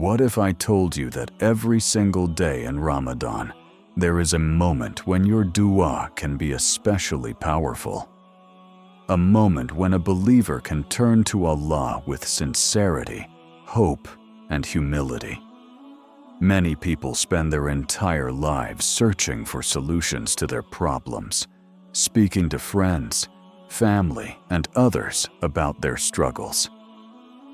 what if I told you that every single day in Ramadan, there is a moment when your dua can be especially powerful? A moment when a believer can turn to Allah with sincerity, hope, and humility. Many people spend their entire lives searching for solutions to their problems, speaking to friends, family, and others about their struggles.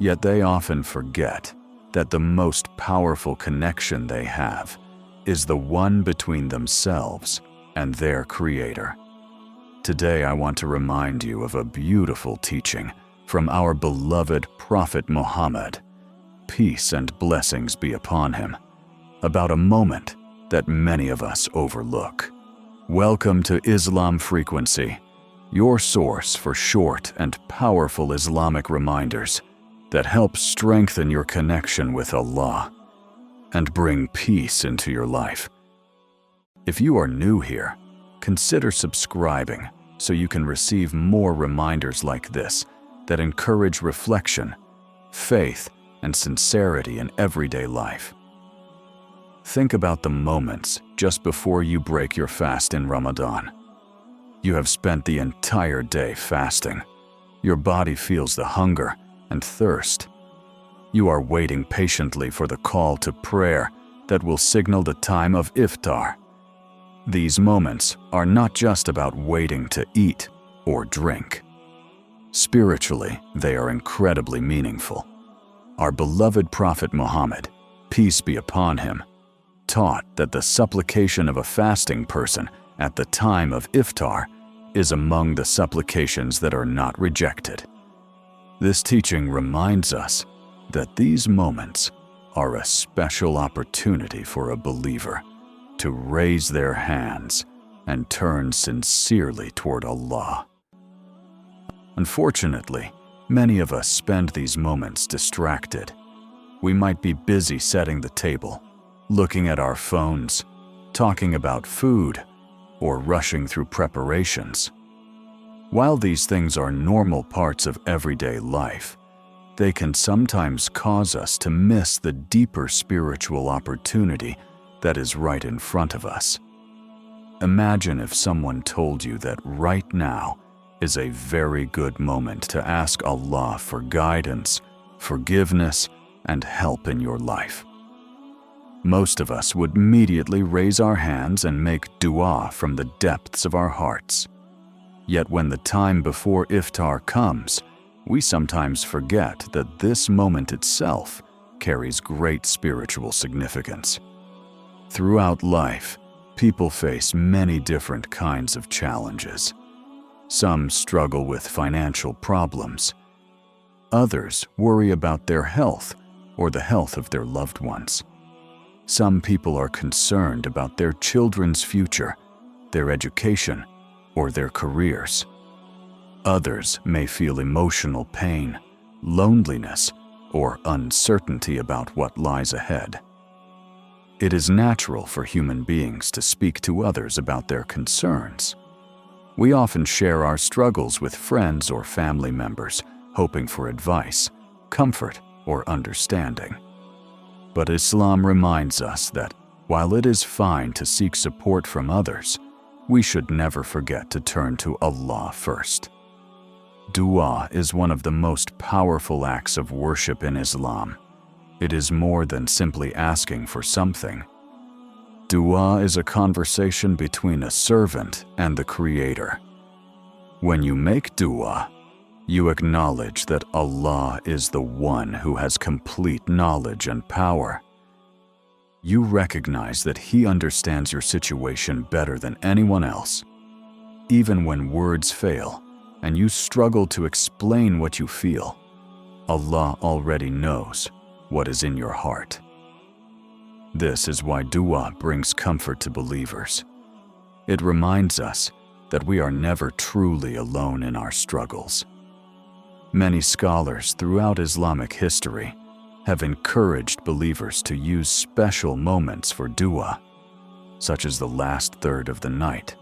Yet they often forget that the most powerful connection they have is the one between themselves and their Creator. Today I want to remind you of a beautiful teaching from our beloved Prophet Muhammad, peace and blessings be upon him, about a moment that many of us overlook. Welcome to Islam Frequency, your source for short and powerful Islamic reminders that help strengthen your connection with Allah and bring peace into your life. If you are new here, consider subscribing so you can receive more reminders like this that encourage reflection, faith, and sincerity in everyday life. Think about the moments just before you break your fast in Ramadan. You have spent the entire day fasting. Your body feels the hunger and thirst. You are waiting patiently for the call to prayer that will signal the time of Iftar. These moments are not just about waiting to eat or drink. Spiritually, they are incredibly meaningful. Our beloved Prophet Muhammad, peace be upon him, taught that the supplication of a fasting person at the time of Iftar is among the supplications that are not rejected. This teaching reminds us that these moments are a special opportunity for a believer to raise their hands and turn sincerely toward Allah. Unfortunately, many of us spend these moments distracted. We might be busy setting the table, looking at our phones, talking about food, or rushing through preparations. While these things are normal parts of everyday life, they can sometimes cause us to miss the deeper spiritual opportunity that is right in front of us. Imagine if someone told you that right now is a very good moment to ask Allah for guidance, forgiveness, and help in your life. Most of us would immediately raise our hands and make dua from the depths of our hearts. Yet when the time before Iftar comes, we sometimes forget that this moment itself carries great spiritual significance. Throughout life, people face many different kinds of challenges. Some struggle with financial problems. Others worry about their health or the health of their loved ones. Some people are concerned about their children's future, their education, or their careers. Others may feel emotional pain, loneliness, or uncertainty about what lies ahead. It is natural for human beings to speak to others about their concerns. We often share our struggles with friends or family members, hoping for advice, comfort, or understanding. But Islam reminds us that while it is fine to seek support from others, we should never forget to turn to Allah first. Dua is one of the most powerful acts of worship in Islam. It is more than simply asking for something. Dua is a conversation between a servant and the Creator. When you make dua, you acknowledge that Allah is the one who has complete knowledge and power. You recognize that He understands your situation better than anyone else. Even when words fail and you struggle to explain what you feel, Allah already knows what is in your heart. This is why dua brings comfort to believers. It reminds us that we are never truly alone in our struggles. Many scholars throughout Islamic history have encouraged believers to use special moments for dua, such as the last third of the night,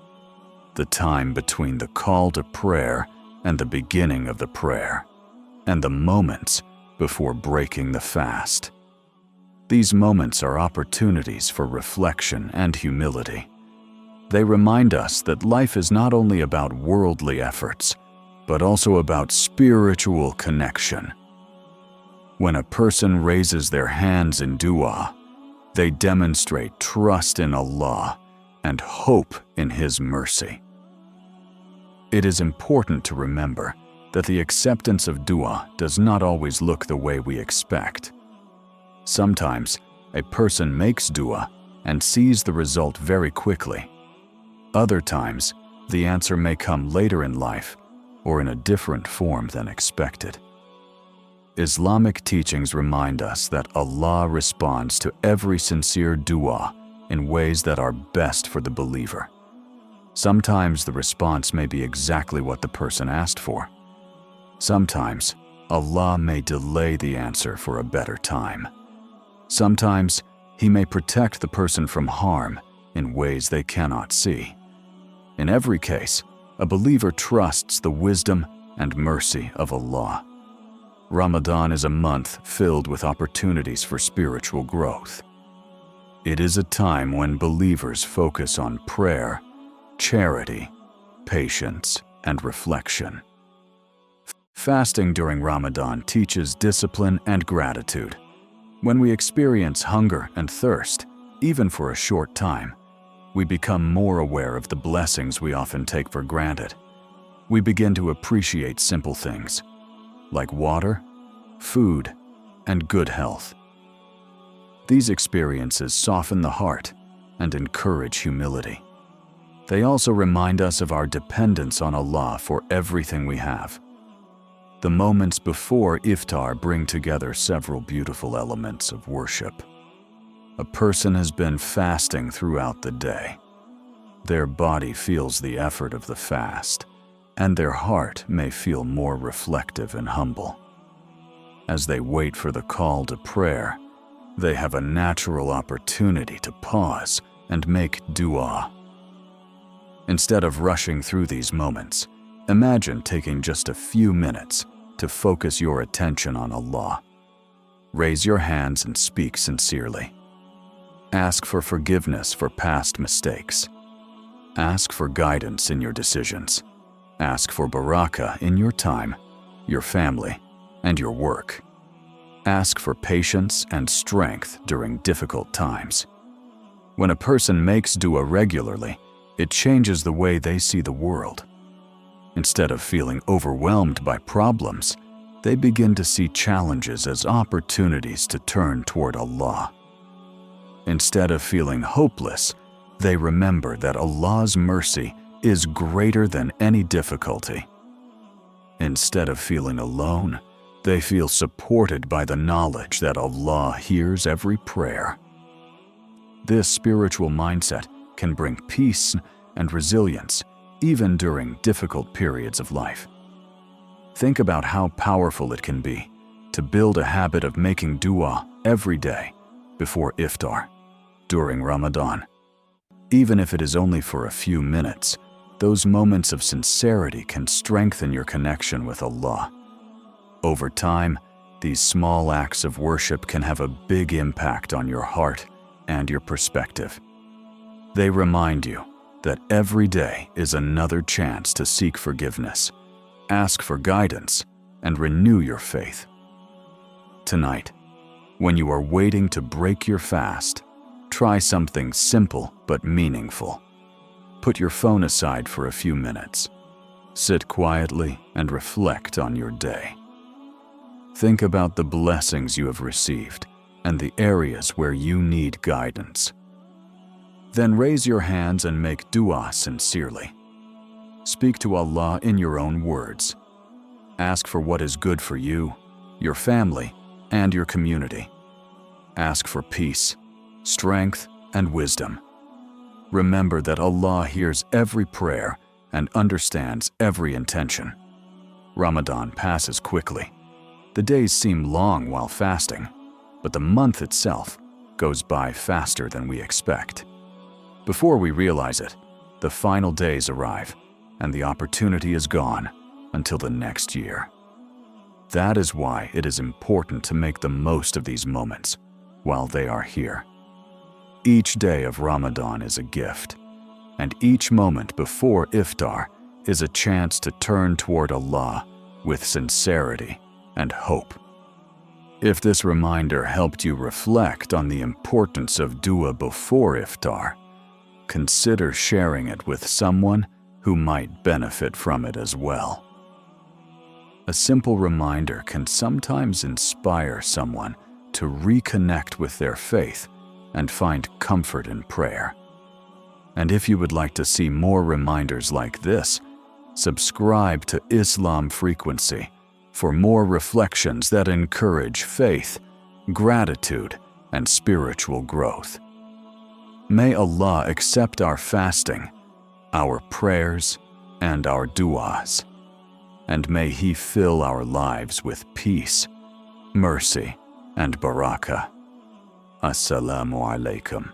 the time between the call to prayer and the beginning of the prayer, and the moments before breaking the fast. These moments are opportunities for reflection and humility. They remind us that life is not only about worldly efforts, but also about spiritual connection. When a person raises their hands in dua, they demonstrate trust in Allah and hope in His mercy. It is important to remember that the acceptance of dua does not always look the way we expect. Sometimes, a person makes dua and sees the result very quickly. Other times, the answer may come later in life or in a different form than expected. Islamic teachings remind us that Allah responds to every sincere dua in ways that are best for the believer. Sometimes the response may be exactly what the person asked for. Sometimes Allah may delay the answer for a better time. Sometimes He may protect the person from harm in ways they cannot see. In every case, a believer trusts the wisdom and mercy of Allah. Ramadan is a month filled with opportunities for spiritual growth. It is a time when believers focus on prayer, charity, patience, and reflection. Fasting during Ramadan teaches discipline and gratitude. When we experience hunger and thirst, even for a short time, we become more aware of the blessings we often take for granted. We begin to appreciate simple things, like water, food, and good health. These experiences soften the heart and encourage humility. They also remind us of our dependence on Allah for everything we have. The moments before Iftar bring together several beautiful elements of worship. A person has been fasting throughout the day. Their body feels the effort of the fast, and their heart may feel more reflective and humble. As they wait for the call to prayer, they have a natural opportunity to pause and make dua. Instead of rushing through these moments, imagine taking just a few minutes to focus your attention on Allah. Raise your hands and speak sincerely. Ask for forgiveness for past mistakes. Ask for guidance in your decisions. Ask for barakah in your time, your family, and your work. Ask for patience and strength during difficult times. When a person makes dua regularly, it changes the way they see the world. Instead of feeling overwhelmed by problems, they begin to see challenges as opportunities to turn toward Allah. Instead of feeling hopeless, they remember that Allah's mercy is greater than any difficulty. Instead of feeling alone, they feel supported by the knowledge that Allah hears every prayer. This spiritual mindset can bring peace and resilience even during difficult periods of life. Think about how powerful it can be to build a habit of making dua every day before Iftar, during Ramadan. Even if it is only for a few minutes, those moments of sincerity can strengthen your connection with Allah. Over time, these small acts of worship can have a big impact on your heart and your perspective. They remind you that every day is another chance to seek forgiveness, ask for guidance, and renew your faith. Tonight, when you are waiting to break your fast, try something simple but meaningful. Put your phone aside for a few minutes. Sit quietly and reflect on your day. Think about the blessings you have received and the areas where you need guidance. Then raise your hands and make dua sincerely. Speak to Allah in your own words. Ask for what is good for you, your family, and your community. Ask for peace, strength, and wisdom. Remember that Allah hears every prayer and understands every intention. Ramadan passes quickly. The days seem long while fasting, but the month itself goes by faster than we expect. Before we realize it, the final days arrive, and the opportunity is gone until the next year. That is why it is important to make the most of these moments, while they are here. Each day of Ramadan is a gift, and each moment before Iftar is a chance to turn toward Allah with sincerity and hope. If this reminder helped you reflect on the importance of dua before Iftar, consider sharing it with someone who might benefit from it as well. A simple reminder can sometimes inspire someone to reconnect with their faith and find comfort in prayer. And if you would like to see more reminders like this, subscribe to Islam Frequency for more reflections that encourage faith, gratitude, and spiritual growth. May Allah accept our fasting, our prayers, and our du'as, and may He fill our lives with peace, mercy, and barakah. Assalamu alaikum.